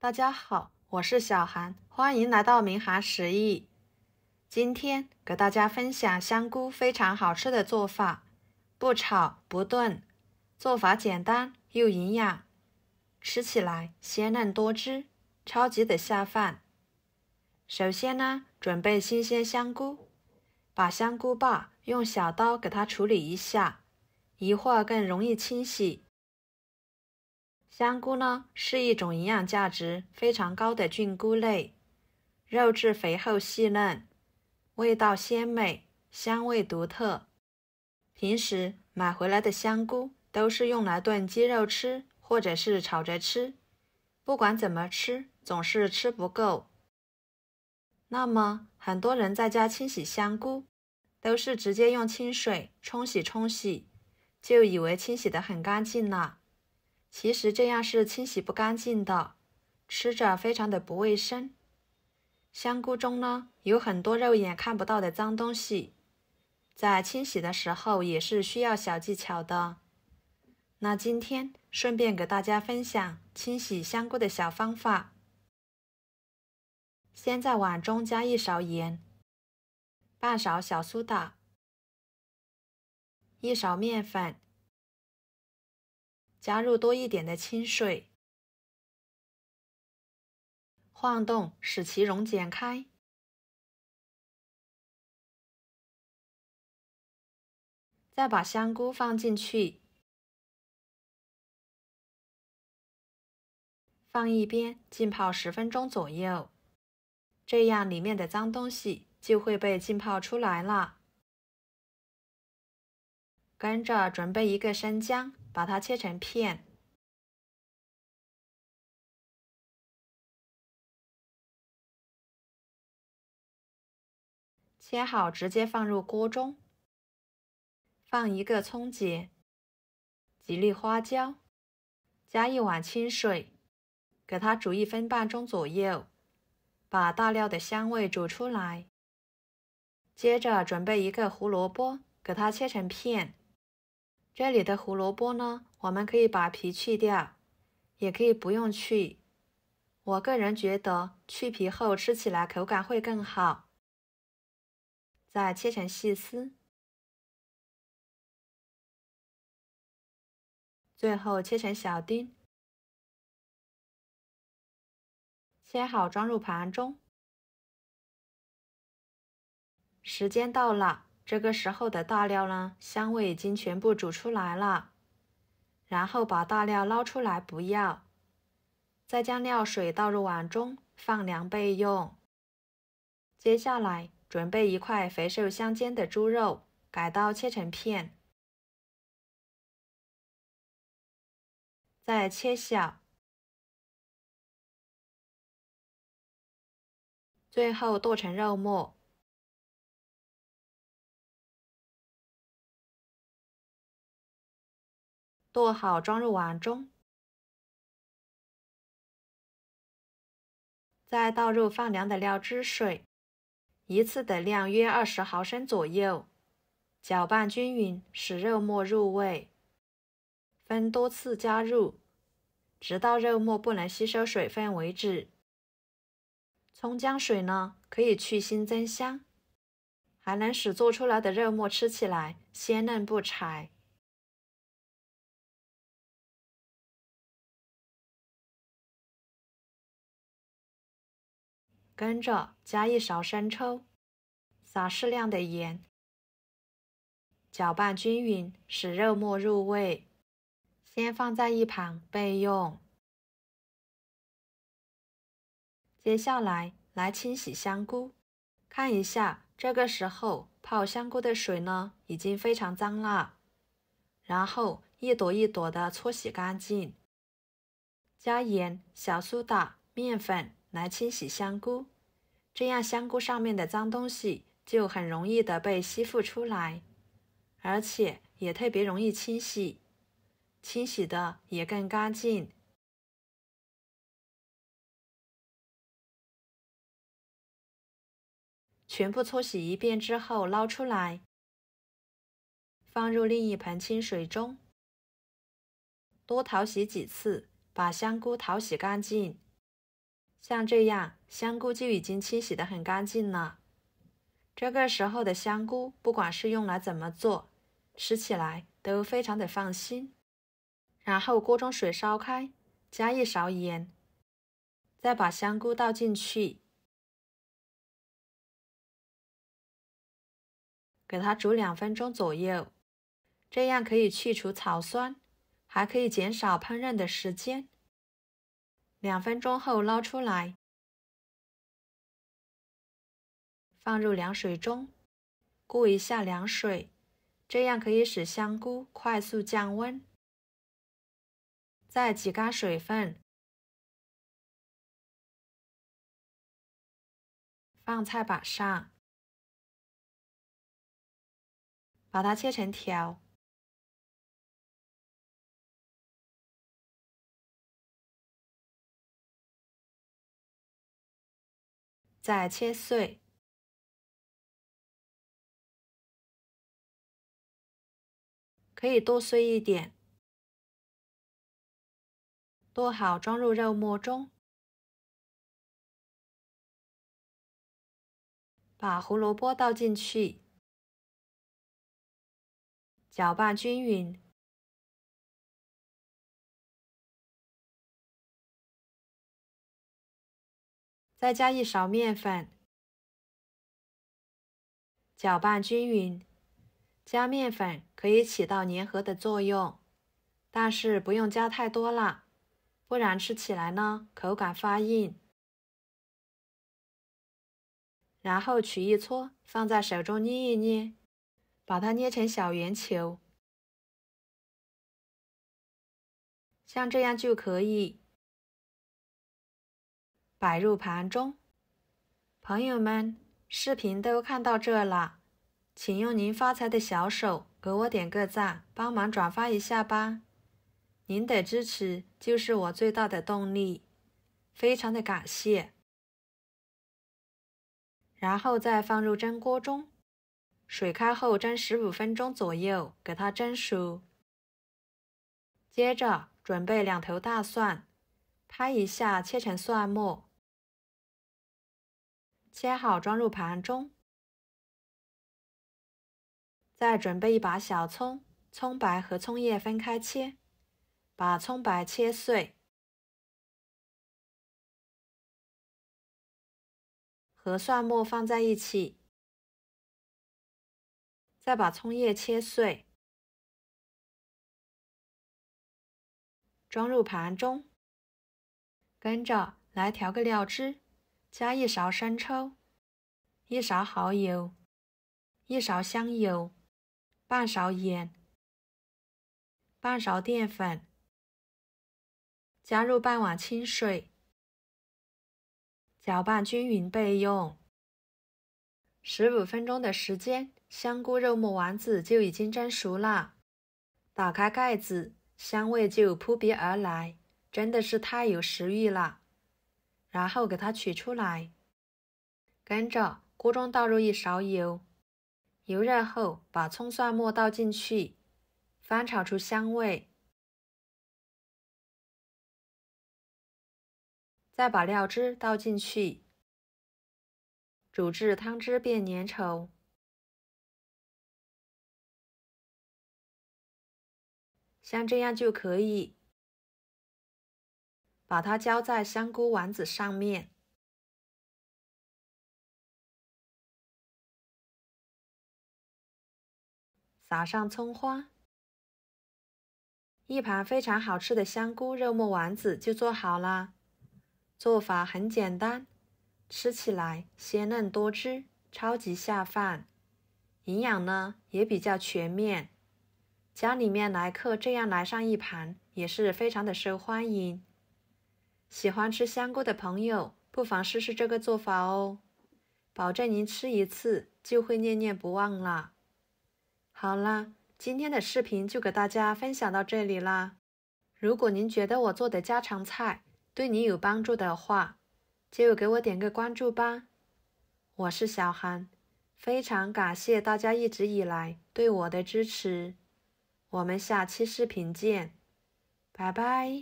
大家好，我是小韩，欢迎来到明涵食艺。今天给大家分享香菇非常好吃的做法，不炒不炖，做法简单又营养，吃起来鲜嫩多汁，超级的下饭。首先呢，准备新鲜香菇，把香菇瓣用小刀给它处理一下，一会儿更容易清洗。香菇呢是一种营养价值非常高的菌菇类，肉质肥厚细嫩，味道鲜美，香味独特。平时买回来的香菇都是用来炖鸡肉吃，或者是炒着吃，不管怎么吃，总是吃不够。那么很多人在家清洗香菇，都是直接用清水冲洗，就以为清洗得很干净了。其实这样是清洗不干净的，吃着非常的不卫生。香菇中呢，有很多肉眼看不到的脏东西，在清洗的时候也是需要小技巧的。那今天顺便给大家分享清洗香菇的小方法。先在碗中加1勺盐，半勺小苏打，1勺面粉，加入多一点的清水，晃动使其溶解开。再把香菇放进去，放一边浸泡10分钟左右，这样里面的脏东西就会被浸泡出来了。跟着准备一个生姜，把它切成片。切好直接放入锅中，放1个葱节，几粒花椒，加1碗清水，给它煮1分半钟左右，把大料的香味煮出来。接着准备1个胡萝卜，给它切成片。这里的胡萝卜呢，我们可以把皮去掉，也可以不用去。我个人觉得去皮后吃起来口感会更好。再切成细丝，最后切成小丁，切好装入盘中。时间到了，这个时候的大料呢，香味已经全部煮出来了。然后把大料捞出来不要，再将料水倒入碗中，放凉备用。接下来准备1块肥瘦相间的猪肉，改刀切成片，再切小，最后剁成肉末。剁好装入碗中，再倒入放凉的料汁水，一次的量约20毫升左右，搅拌均匀，使肉末入味。分多次加入，直到肉末不能吸收水分为止。葱姜水呢，可以去腥增香，还能使做出来的肉末吃起来鲜嫩不柴。跟着加1勺生抽，撒适量的盐，搅拌均匀，使肉末入味。先放在一旁备用。接下来清洗香菇，看一下这个时候泡香菇的水呢，已经非常脏了，然后一朵一朵的搓洗干净。加盐、小苏打、面粉来清洗香菇，这样香菇上面的脏东西就很容易的被吸附出来，而且也特别容易清洗，清洗的也更干净。全部搓洗一遍之后捞出来，放入另一盆清水中，多淘洗几次，把香菇淘洗干净。像这样，香菇就已经清洗得很干净了。这个时候的香菇，不管是用来怎么做，吃起来都非常的放心。然后锅中水烧开，加1勺盐，再把香菇倒进去，给它煮2分钟左右，这样可以去除草酸，还可以减少烹饪的时间。2分钟后捞出来，放入凉水中，过一下凉水，这样可以使香菇快速降温。再挤干水分，放菜板上，把它切成条，再切碎，可以剁碎一点，剁好装入肉末中，把胡萝卜倒进去，搅拌均匀，再加1勺面粉，搅拌均匀。加面粉可以起到粘合的作用，但是不用加太多了，不然吃起来呢口感发硬。然后取一撮，放在手中捏一捏，把它捏成小圆球，像这样就可以摆入盘中。朋友们，视频都看到这了，请用您发财的小手给我点个赞，帮忙转发一下吧。您的支持就是我最大的动力，非常的感谢。然后再放入蒸锅中，水开后蒸15分钟左右，给它蒸熟。接着准备2头大蒜，拍一下切成蒜末，切好装入盘中。再准备1把小葱，葱白和葱叶分开切，把葱白切碎，和蒜末放在一起，再把葱叶切碎，装入盘中。跟着来调个料汁，加1勺生抽，1勺蚝油，1勺香油，半勺盐，半勺淀粉，加入半碗清水，搅拌均匀备用。15分钟的时间，香菇肉末丸子就已经蒸熟了。打开盖子，香味就扑鼻而来，真的是太有食欲了。然后给它取出来，跟着锅中倒入1勺油，油热后把葱蒜末倒进去，翻炒出香味。再把料汁倒进去，煮至汤汁变粘稠。像这样就可以。把它浇在香菇丸子上面，撒上葱花，一盘非常好吃的香菇肉末丸子就做好啦。做法很简单，吃起来鲜嫩多汁，超级下饭，营养呢也比较全面。家里面来客这样来上一盘也是非常的受欢迎。喜欢吃香菇的朋友，不妨试试这个做法哦，保证您吃一次就会念念不忘啦。好啦，今天的视频就给大家分享到这里啦。如果您觉得我做的家常菜对你有帮助的话，就给我点个关注吧。我是小韩，非常感谢大家一直以来对我的支持。我们下期视频见，拜拜。